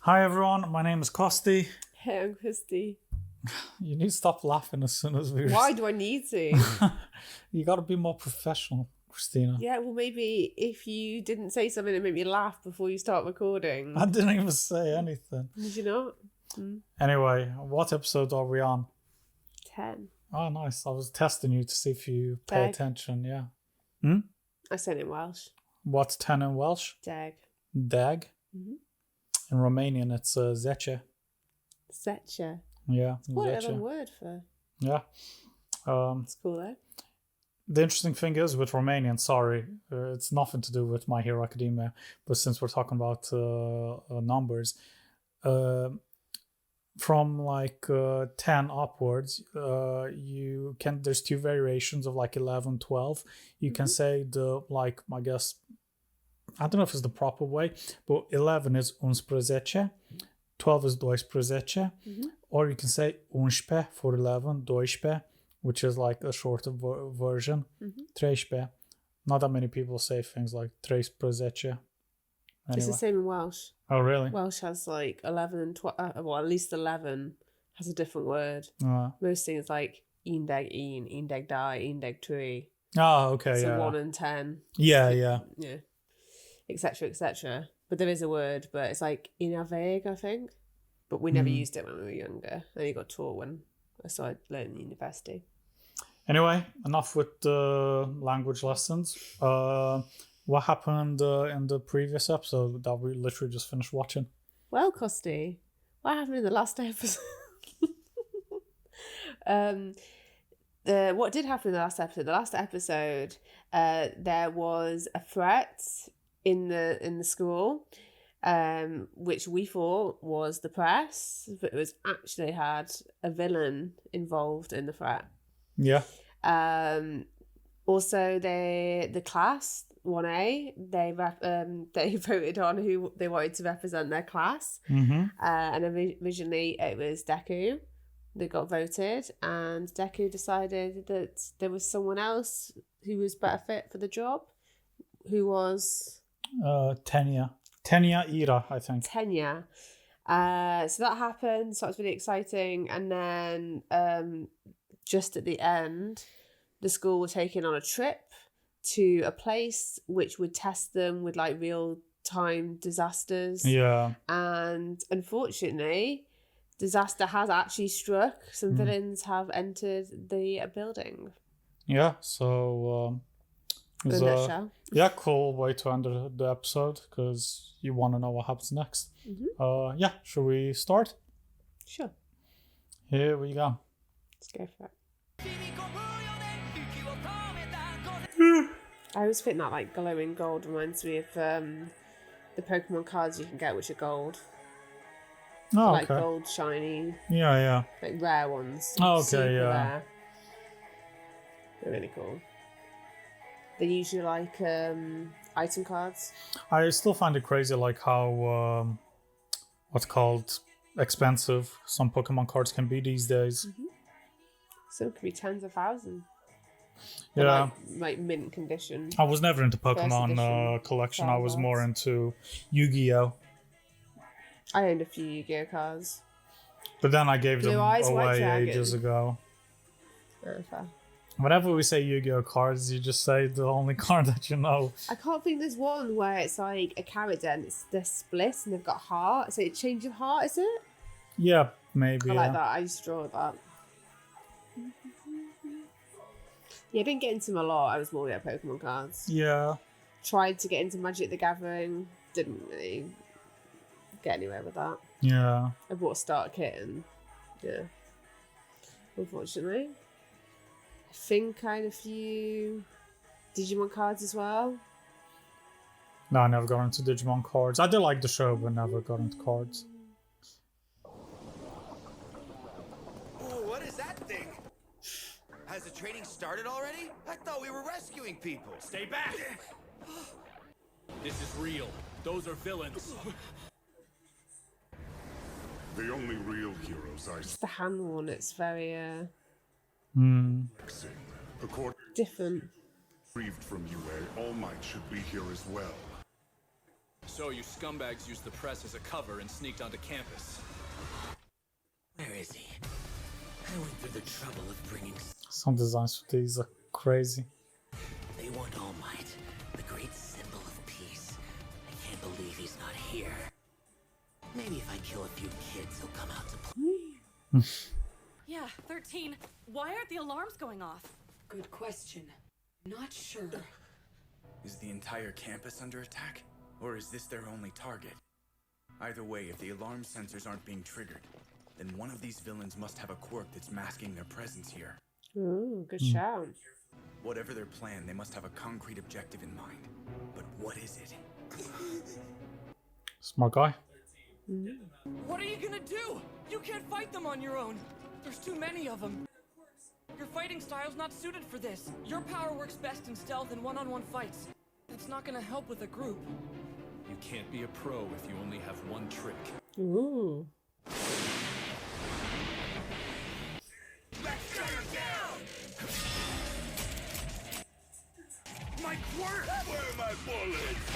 Hi everyone, my name is Kosti. Hey, I'm Christy. You need to stop laughing as soon as we. Why do I need to? You got to be more professional, Christina. Yeah, well, maybe if you didn't say something that made me laugh before you start recording. I didn't even say anything. Did you not? Anyway, what episode are we on? 10. Oh, nice. I was testing you to see if you pay Dag. attention. Yeah. I said it in Welsh. What's 10 in Welsh? Dag. Dag. Mhm. In Romanian, it's zece. Setcha. Yeah. What zece. a word for. Yeah. It's cool though. The interesting thing is with Romanian, sorry, it's nothing to do with My Hero Academia, but since we're talking about numbers, from like 10 upwards, you can, there's two variations of like 11, 12. You can say the, like, I guess, I don't know if it's the proper way, but 11 is 11, 12 is 12, or you can say 11 for 11, 12, which is like a shorter version. 13. Not that many people say things like 13. Anyway. It's the same in Welsh. Oh, really? Welsh has like 11 and 12. Well, at least 11 has a different word. Most things like indeg un, indeg die, indeg tree. Oh, okay, So yeah. 1 and 10. Yeah, yeah. Yeah. Etc. etc. But there is a word, but it's like inaveg, I think. But we never used it when we were younger. I only got taught when I started learning in university. Anyway, enough with the language lessons. What happened in the previous episode that we literally just finished watching? Well, Costy, what happened in the last episode? What did happen in the last episode? The last episode, there was a threat in the school, which we thought was the press, but it was actually had a villain involved in the threat. Yeah. Also, the class 1A, they voted on who they wanted to represent their class, and originally it was Deku that got voted, and Deku decided that there was someone else who was better fit for the job, who was Tenya Ira, I think. Tenya. So that happened, so that was really exciting, and then just at the end, the school were taken on a trip to a place which would test them with like real-time disasters. Yeah. And unfortunately, disaster has actually struck. Some villains have entered the building. Yeah, so it was In a nutshell. yeah, cool way to end the episode because you want to know what happens next. Yeah, should we start? Sure. Here we go. Let's go for it. I always think that like glowing gold reminds me of the Pokemon cards you can get, which are gold. Oh, Like okay. gold, shiny, Yeah. like rare ones. Oh, okay, Super yeah. rare. They're really cool. They're usually like item cards. I still find it crazy, like how what's called expensive some Pokemon cards can be these days. Some could be tens of thousands. Yeah. Like mint condition. I was never into First Pokemon edition collection. I was Charizards. more into Yu-Gi-Oh! I owned a few Yu-Gi-Oh cards. But then I gave Blue them Eyes, White away Dragon. ages ago. Oh, fair. Whenever we say Yu-Gi-Oh cards, you just say the only card that you know. I can't think there's one where it's like a character and they're split and they've got heart. So it's change of heart, is it? Yeah, maybe. I Yeah. like that. I used to draw that. Yeah, I didn't get into them a lot. I was more at Pokemon cards. Yeah. Tried to get into Magic the Gathering. Didn't really get anywhere with that. Yeah. I bought a starter kit and yeah. Unfortunately. I think I had a few Digimon cards as well. No, I never got into Digimon cards. I did like the show, but never got into cards. Ooh, what is that thing? Has the training started already? I thought we were rescuing people. Stay back! This is real. Those are villains. The only real heroes I It's the hand one. It's very see. According different. retrieved from UA, All Might should be here as well. So you scumbags used the press as a cover and sneaked onto campus. Where is he? I went through the trouble of bringing... Some designs for these are crazy. They want All Might, the great symbol of peace. I can't believe he's not here. Maybe if I kill a few kids, he'll come out to play. Yeah, 13. Why aren't the alarms going off? Good question. Not sure. Is the entire campus under attack? Or is this their only target? Either way, if the alarm sensors aren't being triggered, then one of these villains must have a quirk that's masking their presence here. Ooh, good shout. Whatever their plan, they must have a concrete objective in mind. But what is it? Smart guy. What are you gonna do? You can't fight them on your own. There's too many of them. Your fighting style's not suited for this. Your power works best in stealth and one-on-one fights. That's not gonna help with a group. You can't be a pro if you only have one trick. Ooh. Let's shut him down! My quirk! Where are my bullets?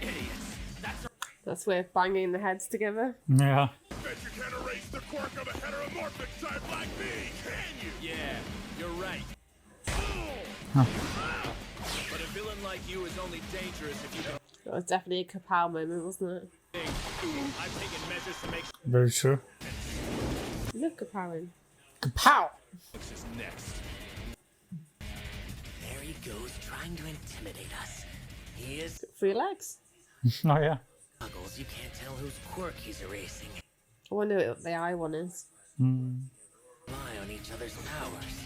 Idiots! That's worth banging the heads together. Yeah. Bet you can't erase the quirk of a heteromorphic type like me, can you? Yeah, you're right. But a villain like you is only dangerous if you can That was definitely a Kapow moment, wasn't it? think. I've taken measures to make Very true. Look, Kapowing. Kapow! Looks is next. There he goes, trying to intimidate us. He is... 3 legs. Oh yeah. Muggles, you can't tell whose quirk he's erasing. I wonder what the eye one is. Rely on each other's powers.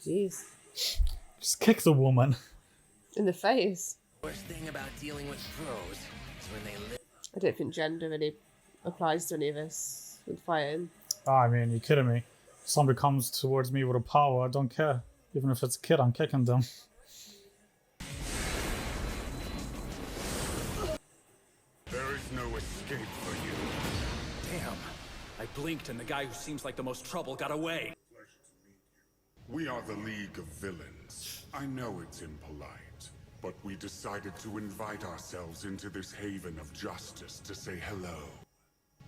Jeez. Just kick the woman. In the face. Worst thing about dealing with pros is when they live... I don't think gender really applies to any of this with fighting. Oh, I mean, you kidding me? If somebody comes towards me with a power, I don't care. Even if it's a kid, I'm kicking them. There is no escape for you. Damn. I blinked and the guy who seems like the most trouble got away. We are the League of Villains. I know it's impolite, but we decided to invite ourselves into this haven of justice to say hello.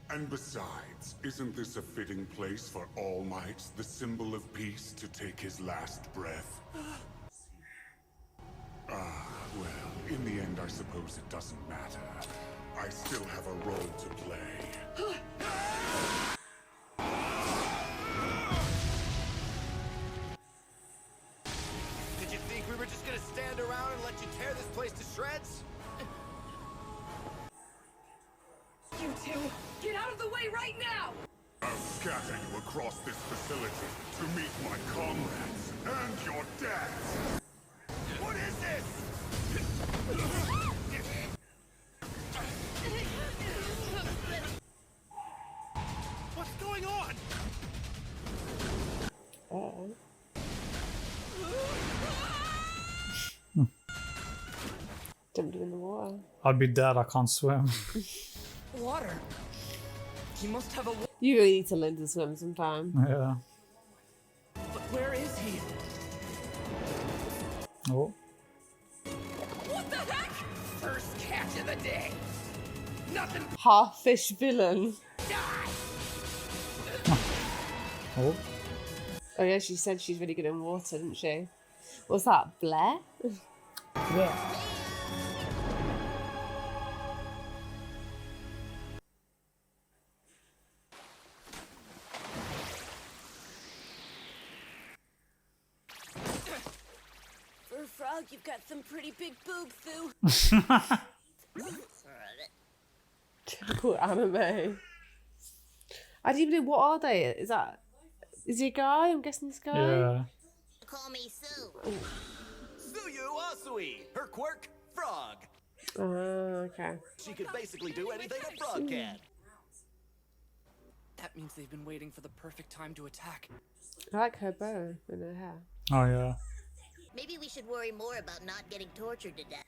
And besides, isn't this a fitting place for All Might, the symbol of peace, to take his last breath? Well, in the end, I suppose it doesn't matter. I still have a role to play. Did you think we were just gonna stand around and let you tear this place to shreds? You two, get out of the way right now! I'll scatter you across this facility to meet my comrades and your dads. What is this? What's going on? Oh. Dumped him in the water. I'd be dead, I can't swim. Water. He must have a... You really need to learn to swim sometime. Yeah. But where is he? Oh. What the heck? First catch of the day. Nothing. Half fish villain. Oh. Oh yeah, she said she's really good in water, didn't she? What's that, Blair? Yeah. For a frog, you've got some pretty big boob, Fu. Typical anime. I didn't even know, what are they? Is he a guy? I'm guessing this guy. Yeah. Call me Sue. Suyu Asui! Her quirk, frog. Oh, okay. She could basically do anything a frog can. That means they've been waiting for the perfect time to attack. I like her bow and her hair. Oh yeah. Maybe we should worry more about not getting tortured to death.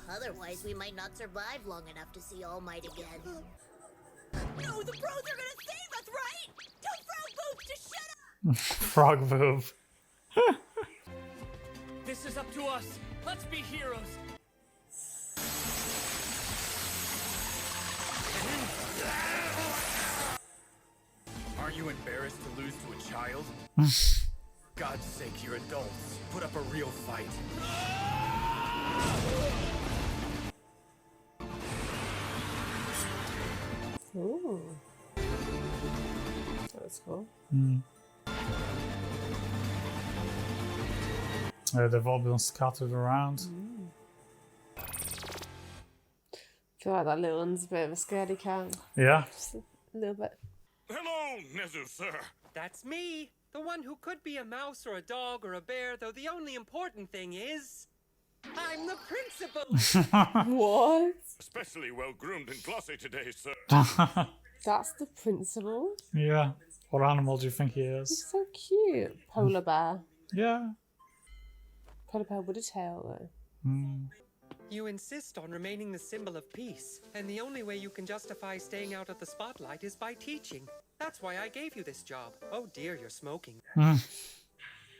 Otherwise, we might not survive long enough to see All Might again. No, the pros are gonna save us, right? Tell Frog Boobs to shut up! Frog move. This is up to us. Let's be heroes. Aren't you embarrassed to lose to a child? God's sake, you're adults. Put up a real fight. Ooh. That's cool. They've all been scattered around. I feel like that little one's a bit of a scaredy cat. Yeah. Just a little bit. Hello, Nezu, sir. That's me. The one who could be a mouse or a dog or a bear, though the only important thing is... I'm the principal! What? Especially well-groomed and glossy today, sir. That's the principal? Yeah. What animal do you think he He's is? so cute. Polar bear. Yeah. Polar bear with a tail, though. You insist on remaining the symbol of peace, and the only way you can justify staying out of the spotlight is by teaching. That's why I gave you this job. Oh dear, you're smoking.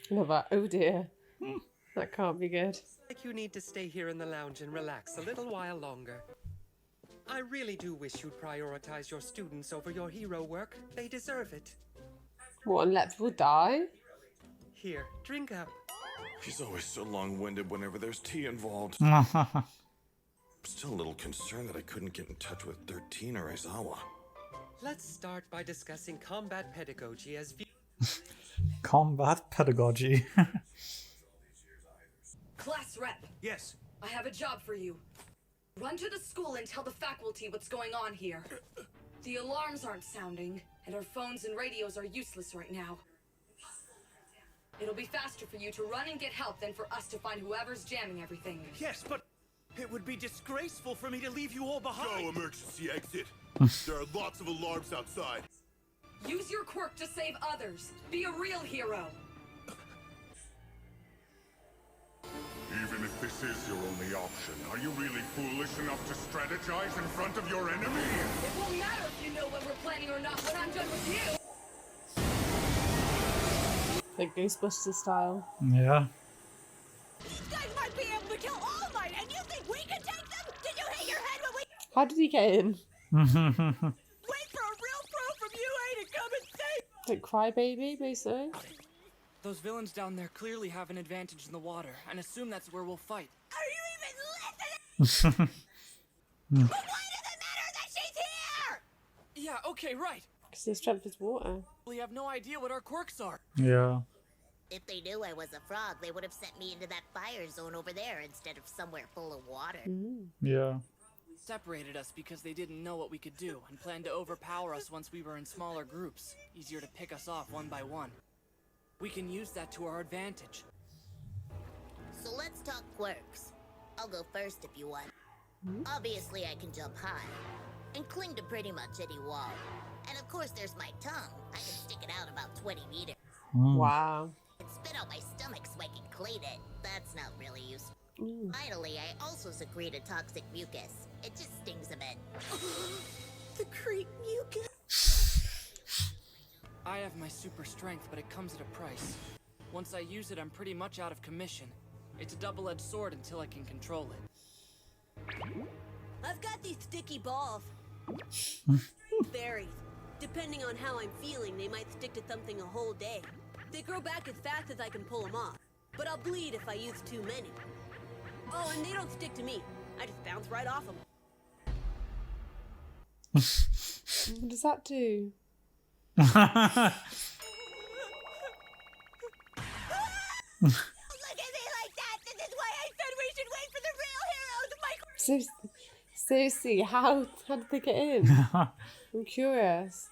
Love that. Oh dear. That can't be good. Like you need to stay here in the lounge and relax a little while longer. I really do wish you'd prioritize your students over your hero work. They deserve it. What, and let people die? Here, drink up. He's always so long-winded whenever there's tea involved. Still a little concerned that I couldn't get in touch with 13 or Aizawa. Let's start by discussing combat pedagogy as Combat pedagogy. Class rep. Yes. I have a job for you. Run to the school and tell the faculty what's going on here. The alarms aren't sounding, and our phones and radios are useless right now. It'll be faster for you to run and get help than for us to find whoever's jamming everything. Yes, but it would be disgraceful for me to leave you all behind. Go emergency exit. There are lots of alarms outside. Use your quirk to save others. Be a real hero. Even if this is your only option, are you really foolish enough to strategize in front of your enemy? It won't matter if you know what we're planning or not when I'm done with you. Like Ghostbusters style. Yeah. These guys might be able to kill All Might, and you think we can take them? Did you hit your head when we... How did he get in? Wait for a real pro from UA to come and save... Like Crybaby, basically. Those villains down there clearly have an advantage in the water, and assume that's where we'll fight. Are you even listening? But why does it matter that she's here? Yeah, okay, right. Because their strength is water. We have no idea what our quirks are. Yeah. If they knew I was a frog, they would have sent me into that fire zone over there instead of somewhere full of water. Yeah. Separated us because they didn't know what we could do and planned to overpower us once we were in smaller groups. Easier to pick us off one by one. We can use that to our advantage. So let's talk quirks. I'll go first if you want. Obviously, I can jump high and cling to pretty much any wall. And of course, there's my tongue. I can stick it out about 20 meters. Wow. And spit out my stomach so I can clean it. That's not really useful. Finally, I also secrete a toxic mucus. It just stings a bit. Secrete mucus? I have my super strength, but it comes at a price. Once I use it, I'm pretty much out of commission. It's a double-edged sword until I can control it. I've got these sticky balls. Berries. Depending on how I'm feeling, they might stick to something a whole day. They grow back as fast as I can pull them off, but I'll bleed if I use too many. Oh, and they don't stick to me. I just bounce right off them. What does that do? Look at me like that! This is why I said we should wait for the real heroes! Seriously, how did they get in? I'm curious.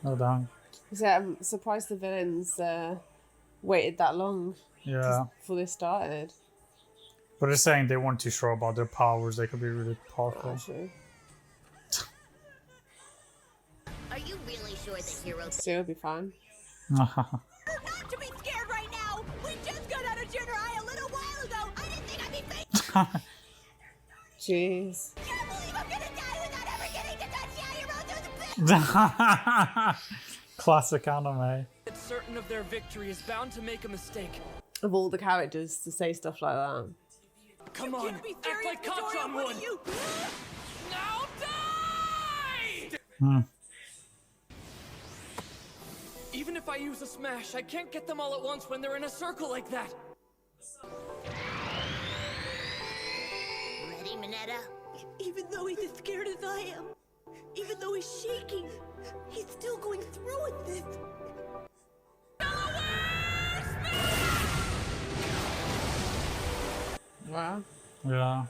Oh damn. Yeah, I'm surprised the villains waited that long Yeah. before they started. But they're saying they weren't too sure about their powers. They could be really powerful. True. Are you really sure that heroes... Still be fine. Not to be scared right now! We just got out of junior high a little while ago! I didn't think I'd be facing... Jeez. Can't believe I'm gonna die without ever getting to touch Daddy Road through the Classic anime. It's certain of their victory is bound to make a mistake. Of all the characters to say stuff like that. Come on, act like Kacchan would. Now die! Even if I use a smash, I can't get them all at once when they're in a circle like that. Ready, Minetta? Even though he's as scared as I am, even though he's shaking, he's still going through with this. Wow. Yeah.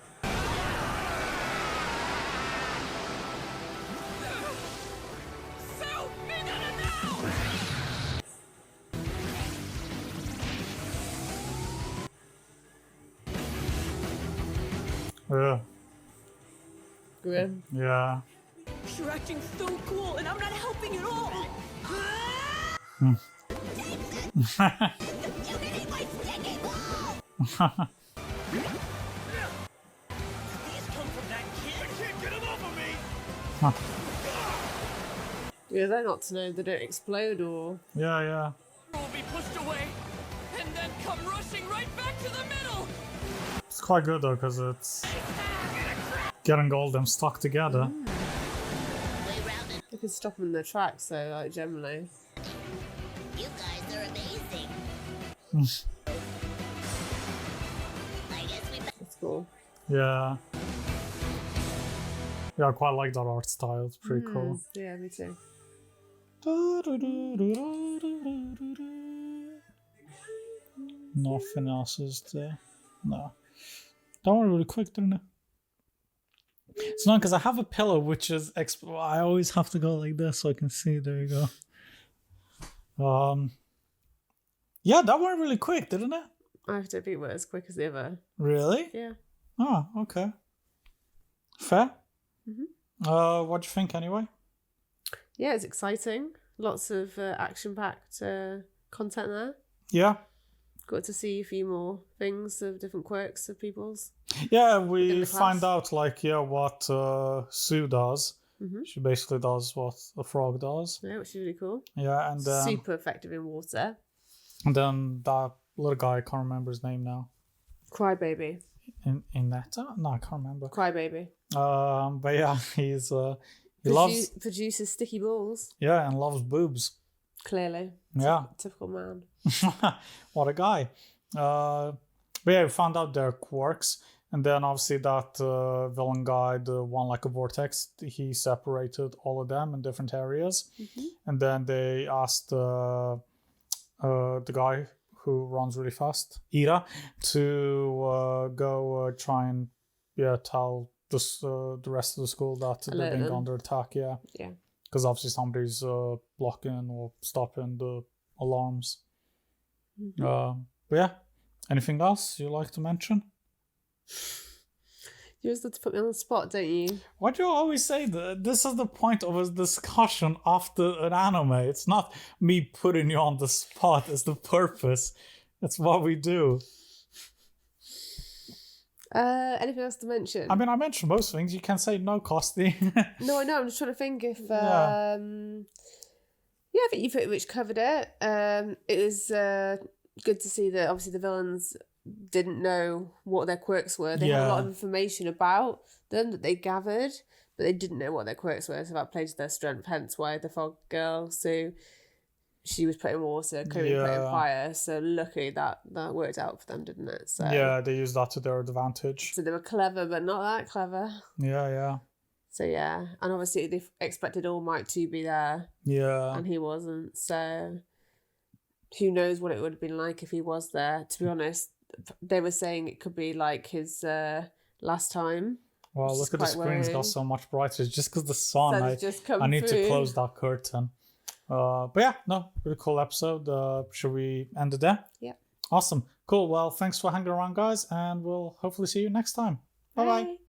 Yeah. Grim. Yeah. You're acting so cool, and I'm not helping at all. You can eat my sticky ball! Yeah, they're not to know they don't explode or. Yeah, yeah. Will be pushed away, and then come rushing right back to the middle. It's quite good though, because it's getting all them stuck together. They could stop them in their tracks, so like generally. You guys are amazing. I guess we. That's cool. Yeah. Yeah, I quite like that art style. It's pretty cool. Yeah, me too. Nothing else is there. No. That went really quick, didn't it? It's not because I have a pillow which is I always have to go like this so I can see. There you go. Yeah, that went really quick, didn't it? I have to be as quick as the other. Really? Yeah. Oh, okay. Fair. Mm-hmm. What do you think anyway? Yeah, it's exciting. Lots of action-packed content there. Yeah. Got to see a few more things of different quirks of people's. Yeah, we find out what Sue does. Mm-hmm. She basically does what a frog does. Yeah, which is really cool. Yeah, and then super effective in water. And then that little guy, I can't remember his name now. Crybaby. In that? No, I can't remember. Crybaby. But yeah, he's he loves produces sticky balls. Yeah, and loves boobs. Clearly. Yeah. Typical man. What a guy. But yeah, we found out their quirks. And then obviously that villain guy, the one like a vortex, he separated all of them in different areas. Mm-hmm. And then they asked the guy who runs really fast, Ira, to go try and tell the rest of the school that they're being under attack. Yeah. Yeah. Because obviously somebody's blocking or stopping the alarms. Mm-hmm. But yeah, anything else you'd like to mention? You always have to put me on the spot, don't you? Why do you always say that? This is the point of a discussion after an anime. It's not me putting you on the spot. It's the purpose. That's what we do. Anything else to mention? I mean, I mentioned most things. You can say no, Costi. No, I know. I'm just trying to think if... I think you pretty much covered it. It was good to see that obviously the villains didn't know what their quirks were. They had a lot of information about them that they gathered, but they didn't know what their quirks were, so that played to their strength, hence why the Fog Girl, so she was put in water, Kobe put in fire, so luckily that worked out for them, didn't it? So yeah, they used that to their advantage. So they were clever, but not that clever. Yeah. So yeah, and obviously they expected All Might to be there. Yeah. And he wasn't, so who knows what it would have been like if he was there. To be honest, they were saying it could be like his last time. Well, look at the screen's got so much brighter. It's just because the sun. I need to close that curtain. But yeah, no, really cool episode. Should we end it there? Yeah. Awesome. Cool. Well, thanks for hanging around, guys, and we'll hopefully see you next time. Bye-bye.